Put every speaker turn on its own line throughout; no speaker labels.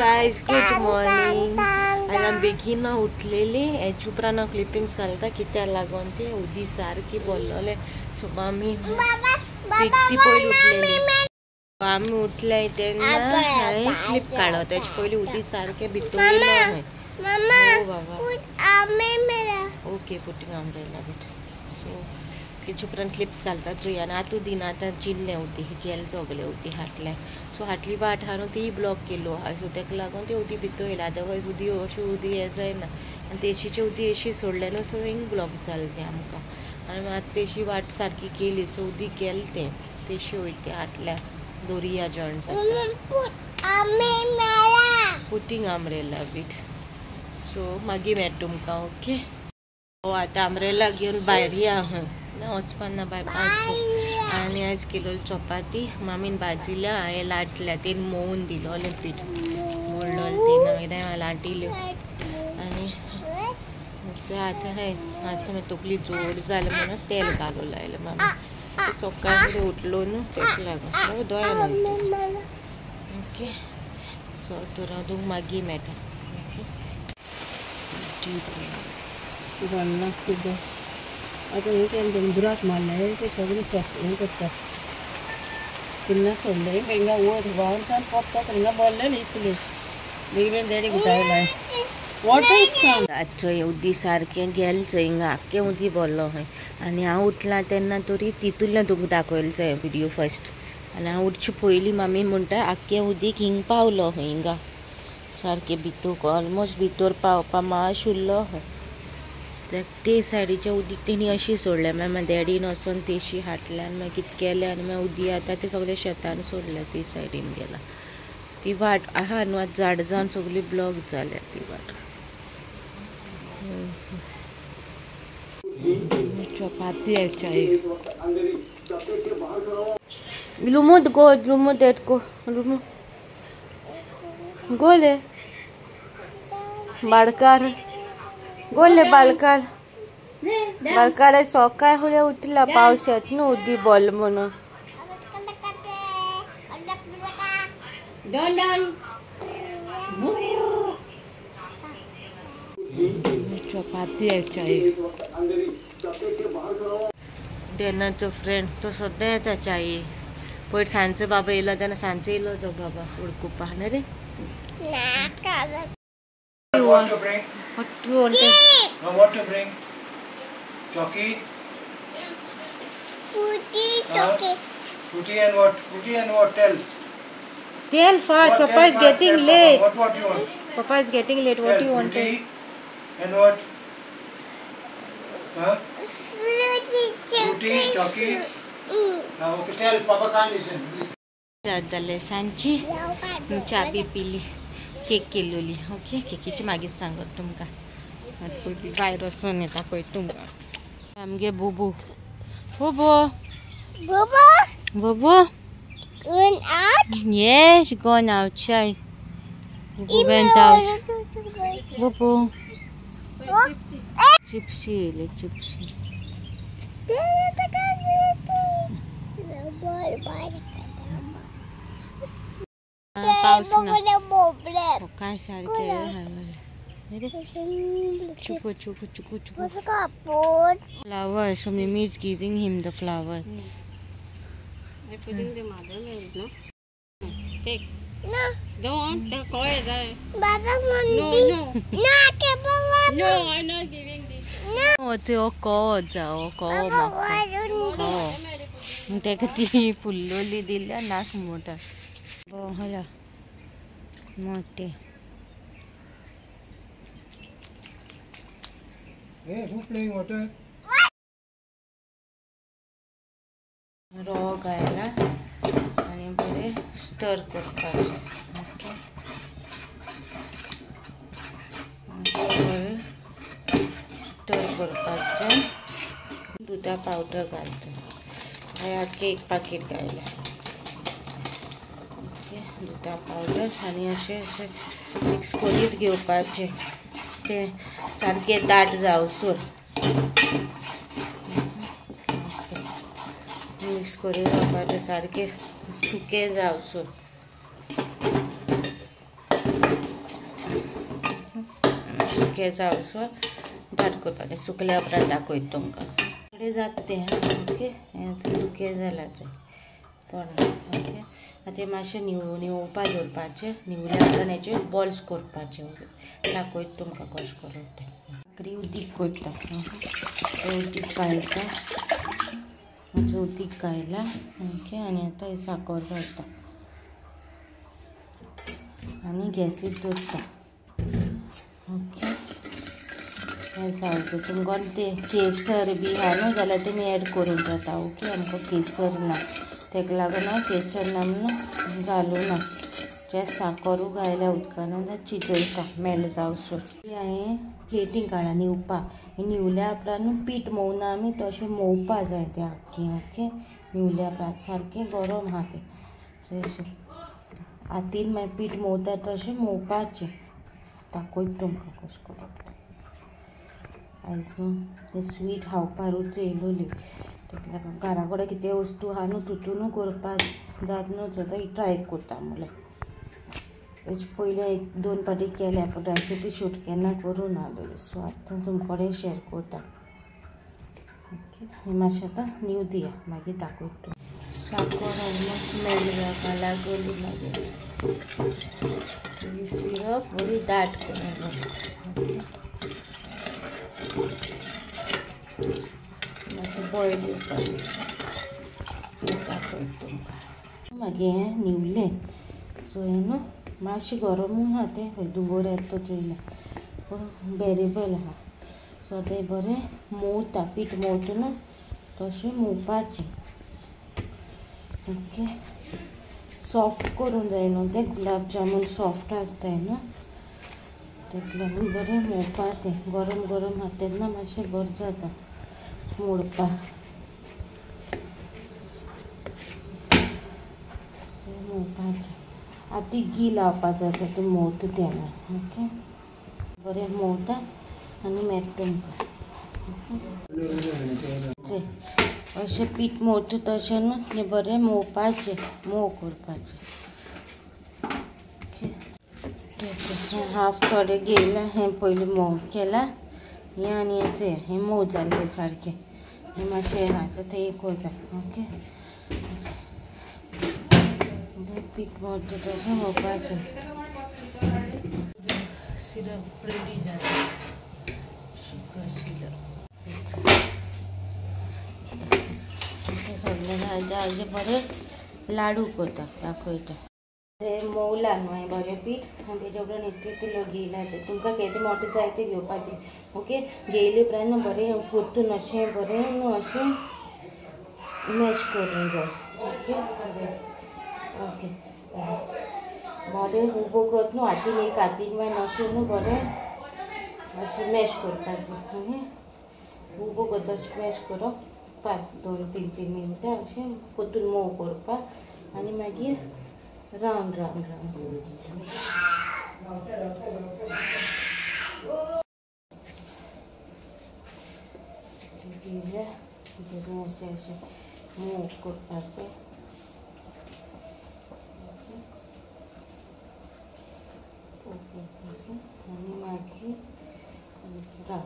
Guys good morning. आज आमी बेगीन उठलेली. हेचे उपरांत क्लिपिंग्स घालता कित्याक लागून ती उदी सारकी बोल्लोले. सो आमी ती पयली उठलेली. आमी उठले तेन्ना हांवें क्लिप काडलो. तेचे पयली उदी सारके भितर येयलो. ओ बाबा ओके पुटिंग अम्ब्रेला बीट. सो तेचे उपरांत क्लिप्स घालता जुयान आतू दिन आतां चिल्लें उदी गेल सगलें उदी हाटलें. सो हाटली बाट हांवें ती ब्लॉक केलो. सो तेका लागून ती उदी भितर येयला. अदरवायज उदी अशी उदी हें जायना. आनी तेशीची उदी अशी सोडलें न्हू. सो हिंग ब्लॉक जालें तें आमकां. आनी आतां तेशी वाट सारकी केली. सो उदी गेलें तें तेशी वयता हाटल्या दोरिया जॉयंट पुटिंग अम्ब्रेला बीट. सो मागीर मेळटा तुमकां. ओके आतां अम्ब्रेला घेवन भायर या. ना वचपाना भायर पावचें. आनी आयज केलो चपाती मामीन भाजिल्या. हांवें लाटल्या तेन मोवून दिलोलें पीठ मोडलोलें तें हांवें लाटिल्यो. आनी आतां मागीर तकली जोड जालें म्हणून तेल घालूं लायलें मामी. सकाळीं फुडें उठलो न्हू तेका लागून दोळ्यान. ओके सो तर हांव मागीर मेळटा. ओके आता हे केलें बुराक मारलें ते सगळें हें करता. तिन्ना सोडलें हिंगा वयर व्हांवन सावन पोपतात हिंगा बोल्लें इतलें बेगीन देडी गुटायलाय. वॉटर आजचो उदी सारकें गेलें हिंगा आख्खें उदी बोल्लो खंय. आनी हांव उठलां तेन्ना तरी तितूंतल्यान तुमकां दाखयलो व्हिडियो फर्स्ट. आनी हांव उठचे पयलीं मामी म्हणटा आख्खें उदीक हिंग पावलो खंय हिंगा सारकें भितूक ऑलमोस्ट भितर पावपा मातशें उरलो खंय. ते सायडीच्या उदीक तेणी अशी सोडल्या. मागीर डॅडीन वचोन तेशी हाटल्या. आनी मागीर कितें केलें आनी मागीर उदी आतां तें सगळें शेतान सोडल्या. ती सायडीन गेला ती वाट आहा न्हू आतां झाड जावन सगळी ब्लॉक जाल्या ती वाट. चपाती लुमूद गो लुमूद एटको लुमू गोले बाळकार गोले बाळकार बाळकार सकाळ फुडें उठला पावस येत न्हू उदी बोल म्हणून. चपाती तेन्नाचो फ्रेंड तो सद्दां येता च्याये. पयर सांजचो बाबा येयलो तेन्ना सांजचो येयलो तो बाबा उडकुपा न्ही रे. What to bring? What you want? No, what to bring? Chalky? Fruity, chalky. Fruity and what? Fruity and what? Tell fast. What, Papa is getting late. Papa, what you want? Papa is getting late. What you want? Fruity and what? Huh? Fruity, chalky. Okay, tell. Papa can't listen. दादाले सांची चाबी पिली cake केलेली. Okay केकीची मागीर सांगत तुमकां. पयलीं भायर वचून येता पळय तुमकां आमगे बुबू बुबू बुबू बुबू yes gone outside. Bubu went out. Bubu gypsy le gypsy पाऊस ना काय सारखे चुकू चुकू चुकू चुकू flower. So Mimi is giving him the flower. I putting the mother no take no don't the coil there baba no no I'm not giving this no te o ko ja o ko ma ko te kati fulloli dilla nak mota hala मोटे. Hey, who playing water? Raw घायला आनी बरें stir करपाचें. Okay बरें stir करपाचें. दुधा powder घालता. हांवें एक पाकीट घायला. दुधा पावडर आनी अशें अशें मिक्स करीत घेवपाचें. तें सारकें दाट जावसर मिक्स करून घेवपाचें सारकें सुकें जावसर. सुके जावसो दाट करपाचें सुकल्या उपरांत दाखयता तुमकां कडेन जाता तें ओके हें सुकें जालां पण ओके आतां मातशें निवपा दवरपाचें निवल्या उपरांत हेचे बॉल्स करपाचे दाखयता तुमकां कशें करून तें भाकरी उदीक करता उदीक कायता मातशें उदीक कायलां ओके आनी आतां ही साकर घालता आनी गॅसीर दवरता ओके हें जालें तुमकां तें केसर बी आहा न्हू जाल्यार तुमी एड करूंक जाता ओके आमकां केसर ना तेका लागून हांव केसर ना म्हणून घालूना जे साकरू घायल्या उदकान आतां चिजयता मेल्ट जावसर हांवें प्लेटीन काडला निवपा निवल्या उपरांत पीठ मोवना आमी तशें मोवपा जाय तें आख्खें ओके निवल्या उपरांत सारकें गरम आहा तें अशें हातीन मागीर पीठ मोवता तशें मोवपाचें दाखयता तुमकां कशें करून आयज तें स्वीट खावपा रूच येयलोली तेका लागून घरा कडेन कितें वस्तू आहा न्हू तितून करपाक जात न्हू जाल्यार ही ट्राय करता म्हणलें हेजे पयलीं 1-2 फावटी केल्या पूण रेसिपी शूट केन्ना करूं ना सो आतां तुमचे कडेन शेअर करता ओके हें मातशें आतां नीव दिया मागीर दाखयता साकर मेल्ट जावपा लागली मागीर सिरप बरी दाट करून मातशें बॉयल दाखयता तुमकां मागीर हें निवलें सो हें न्हू मातशें गरमूय आहा तें खंय दुवर येता तो चोयलें पूण बेरेबल आहा सो तें बरें मोवता पीठ मोवता न्हू तशें मोवपाचें ओके सॉफ्ट करूंक जाय न्हू तें गुलाब जामून सॉफ्ट आसताय न्हू तेका लागून बरें मोवपा तें गरम गरम आहा तेन्ना मातशें बरें जाता मोडपाक मोवपाचें आतां घी लावपा जाय तें मोवता तेन्ना ओके बरें मोवता आनी मेळटा तुमकां अशें पीठ मोवता तशें न्हू तें बरें मोवपाचें मोव करपाचें हें हाफ थोडें घेयलां हें पयलीं मोव केलां हें आनी हें मोव जालें सारकें हें मातशें आसा तें एक करता ओके पीठ मोवता तशें मोवपाचें सिरप रेडी जाता शुगर सिरप सगळें हाजे बरें लाडू करता दाखयता तें मोवलां न्हू हांवें बरें पीठ आनी तेजे उपरांत इतलें घेयलां तें तुमकां केदें मोटें जाय तें घेवपाचें ओके घेयले उपरांत बरें परतून अशें बरें न्हू अशें मॅश करूंक जाय ओके ओके बरें उबो करता न्हू हातीन एक हातीन मागीर अशें न्हू बरें अशें मॅश करपाचें ओके उबो करता अशें मॅश करप 5-2-3 मिनटां अशें परतून मोव करपाक आनी मागीर रावंड घेयल्या बरें अशें मोव करपाचें आनी मागीर राव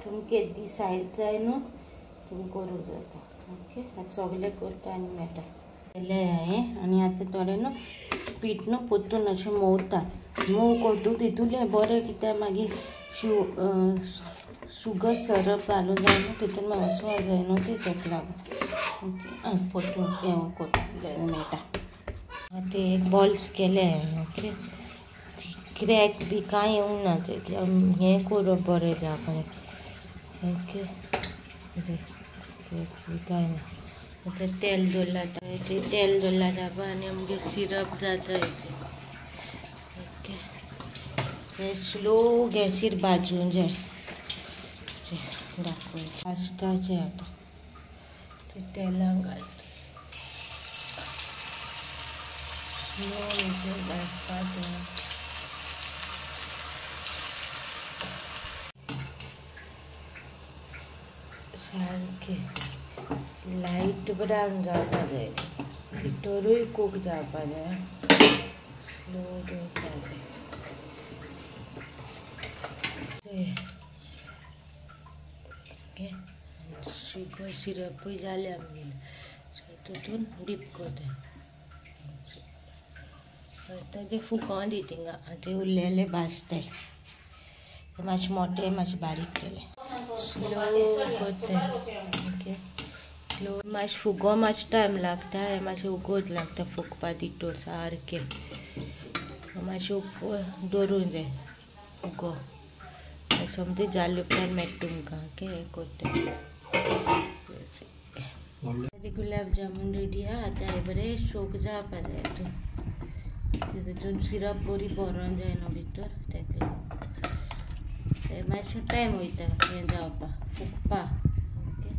तुमकां केदी सायज जाय न्हू तुमी करूंक जाता ओके आतां सगळें करता आनी मेळटा केलें हांवें आनी आतां थोडें न्हू पीठ न्हू परतून अशें मोवता मोव करता तितूलें बरें कित्याक मागीर शुगर सिरप घालूंक जाय न्हू तितून वचूंक जाय न्हू ती तेका लागून ओके परतून हें करता मेळटा आतां एक बॉल्स केले हांवें ओके क्रॅक बी कांय येवंक ना तें हें करप बरें जावपाक ओके कांय ना आतां तेल दवरलां हेचेर तेल दवरलां जावपा आनी आमगे सिरप जाता हेचें ओके हें स्लो गॅसीर भाजूंक जाय दाखय फास्टाचें आतां तें तेलान घालता स्लो हेचेर भाजपाचें सारके लाईट ब्राऊन जावपा जाय भितरूय कूक जावपा जाय स्लो दवरपा जाय शुगर सिरपूय जालें आमगेलें सो तितून डीप कोताय ताजे फुकोन दी थिंगा ते उरलेले भाजताय मातशें मोटे मातशें बारीक केले स्लो कोताय ओके स्लो मातशें फुगो मातशें टायम लागता मातशें उगोत लागता फुगपा तितूर सारकें मातशें दवरूंक जाय उगो समथींग जाले उपरांत मेळटा तुमकां ओके हें कोताय गुलाब जामुन रेडी हा आतां हे बरें सोक जावपा जाय तितून सिरप बरी भरोन जाय न्हू भितर तें मातशें टायम वयता हें जावपाक फुगपा ओके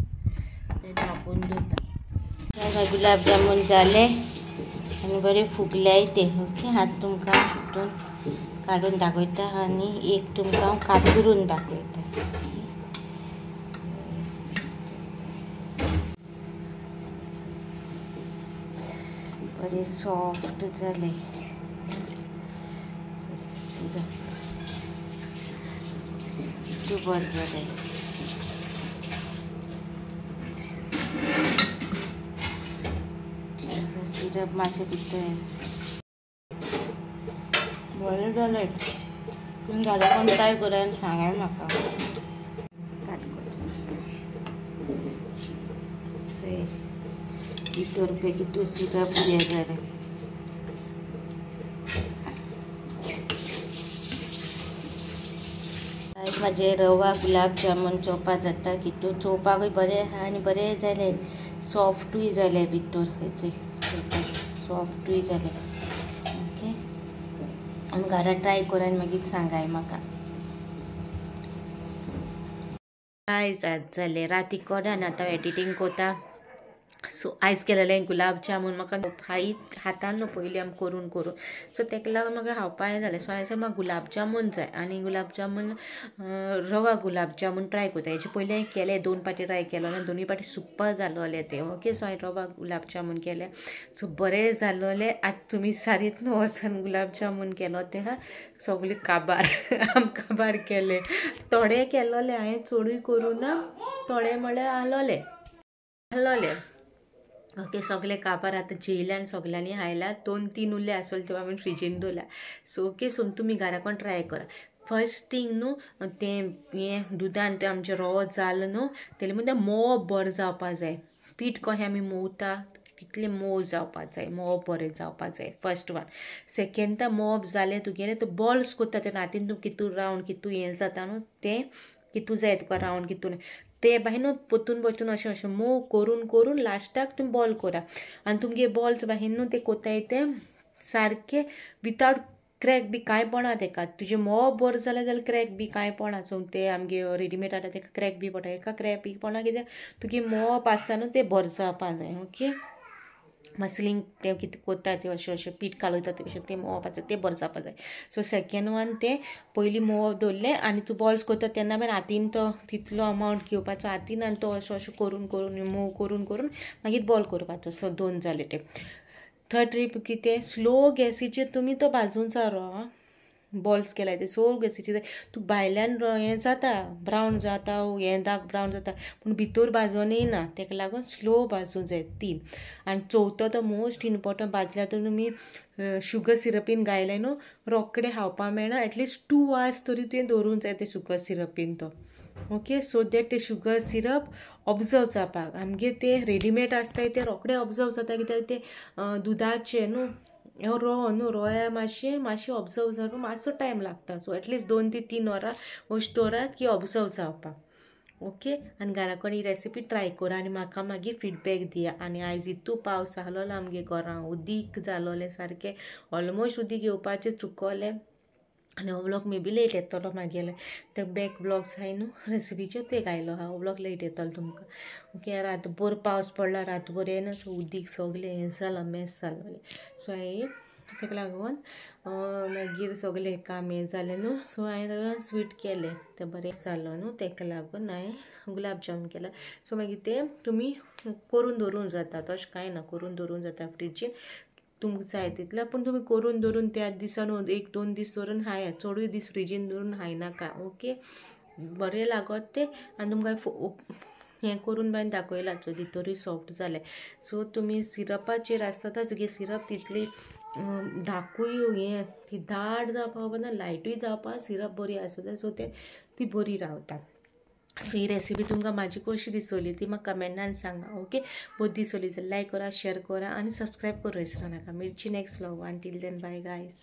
धांपून दवरता गुलाब जामुन जाले आनी बरें फुगल्याय ते ओके हात तुमकां हितून काडून दाखयता आनी एक तुमकां कातरून दाखयता बरें सॉफ्ट जाले तू बरें जालें सिरप मातशें भितर बरें जालें तुमी घरा कोण ट्राय करा आनी सांगाय म्हाका भितर पैकी सिरप हे जालें माझे रवा गुलाब जामुन चोवपा जाता कितू चोवपाकूय बरें आहा आनी बरें जालें सॉफ्टूय जालें भितर हेचे सॉफ्टूय जालें ओके आनी घरा ट्राय करा आनी मागीर सांगाय म्हाका आयज जालें राती कोडान आतां एडिटींग कोता सो आयज केलेलें गुलाब जामुन म्हाका हातान न्हू पयलीं आमी करून सो तेका लागून म्हाका खावपा जालें सो आयज म्हाका गुलाब जामुन जाय आनी गुलाब जामुन रवा गुलाब जामुन ट्राय कोता हेजे पयलीं हांवें केलें 2 पाटी ट्राय केलो आनी 2 पाटी सुपर जालोलें तें ओके सो हांवें रवा गुलाब जामुन केलें सो बरें जालोलें आतां तुमी सारीत न्हू वचून गुलाब जामुन केलो तें सगळी काबार काबार केले थोडे केलोले हांवें चडूय करूं ना थोडे म्हळ्यार आहलोले ओके सगळे काबार आतां जेयल्यान सगळ्यांनी हायला 2-3 उरले आसले तेव्हा हांवें फ्रिजीन दवरला सो ओके सो तुमी घरा कोण ट्राय करा फर्स्ट थिंग न्हू तें हें दुदान तें आमचें रवो जाल न्हू तेले मदीं मोव बरें जावपा जाय पीठ कशें आमी मोवता तितलें मोव जावपा जाय मोव बरें जावपा जाय फर्स्ट वन सेकेंड मोव जालें तुगेलें तो बॉल्स कोत्ता तें हातीन तूं कितू रावंड कितू हें जाता न्हू तें कितू जाय तुका रावंड कितून ते बाय न्हू पोतून पोतून अशें मोव करून लास्टाक तुमी बॉल करा आनी तुमगे बॉल्स बाय न्हू ते कोताय ते सारके विथआउट क्रॅक बी कांय पडना तेका तुजें मोव बरें जाल्यार क्रॅक बी कांय पडना सो ते आमगे रेडीमेड हाडटा तेका क्रॅक बी पडटा एका क्रॅक बी पडना कित्याक तुगे मोव आसता न्हू तें बरें जावपा जाय ओके मसलींग ते कितें कोत्ता ते अशें पीठ कालयता तशें तें मोवप आसा तें बरें जावपा जाय सो सेकेंड वन तें पयलीं मोव दवरलें आनी तूं बॉल्स कोत्ता तेन्ना मागीर हातीन तो तितलो अमावंट घेवपाचो हातीन आनी तो अशें करून मोव करून मागीर बॉल करपाचो सो 2 जाले ते थर्ड ट्रीप कितें स्लो गॅसीचेर तुमी तो भाजून सारो बॉल्स केल्याय ते सो गॅसीचेर तूं भायल्यान हें जाता ब्रावन जाता हें दाग ब्रावन जाता पूण भितर भाजोनय ना तेका लागून स्लो भाजूंक जाय 3 आनी चवथो तो मोस्ट इम्पॉर्टंट भाजल्यार तुमी शुगर सिरपीन गायलें न्हू रोखडें खावपा मेळना एटलिस्ट 2 hours तरी तुवें दवरूंक जाय ते शुगर सिरपीन तो ओके सो दॅट ते शुगर सिरप ऑब्जर्व जावपाक आमगे ते रेडीमेड आसताय ते रोखडे ऑब्जर्व जाता कित्याक ते दुदाचे न्हू रवो न्हू रव्या मातशें ऑब्जर्व जावपाक मातसो टायम लागता सो एटलिस्ट 2 ते 3 वरां अशें दवरात की ऑब्जर्व जावपाक ओके आनी घरा कोण ही रेसिपी ट्राय करा आनी म्हाका मागीर फीडबॅक दिया आनी आयज इतू पावस आहलोलो आमगे घरां उदीक जालोलें सारकें ऑलमोस्ट उदीक येवपाचें चुकोलें आनी हो व्लॉग मे बी लेट येतलो मागेले ते बॅक व्लॉग्स हाय न्हू रेसिपीचे ते घायलो हा हो व्लॉग लेट येतलो तुमकां ओके रातभर पावस पडला रातभर येना सो उदीक सगलें हें जालां मेस जालोलें सो हांवें ताका लागून मागीर सगळें काम हें जालें न्हू, सो हांवें स्वीट केलें तें बरें जालो न्हू, ताका लागून हांवें गुलाब जामून केला. सो मागीर तें तुमी करून दवरूंक जाता, तशें कांय ना, करून दवरूंक जाता फ्रिजीन तुमकां जाय तितलें. पूण तुमी करून दवरून त्या दिसान 1-2 दीस दवरून खाया, चडूय दीस फ्रिजीन दवरून खायनाका. ओके, बरें लागत तें. आनी तुमकां हें करून बायन दाखयलां सो भितरूय सॉफ्ट जालें. सो तुमी सिरपाचेर आसता सगळी सिरप तितली धाकूय हें ती दाट जावपा खबर, लायटूय जावपा, सिरप बरी आसूं जाय, सो तें ती बरी रावता. सो ही रेसिपी तुमकां म्हाजी कशी दिसली ती म्हाका कमेंटान सांगा. ओके, बरी दिसली जाल्यार लायक करा, शेअर करा आनी सबस्क्रायब करूं विसरूं नाका. मिरची next vlog. Until then bye guys.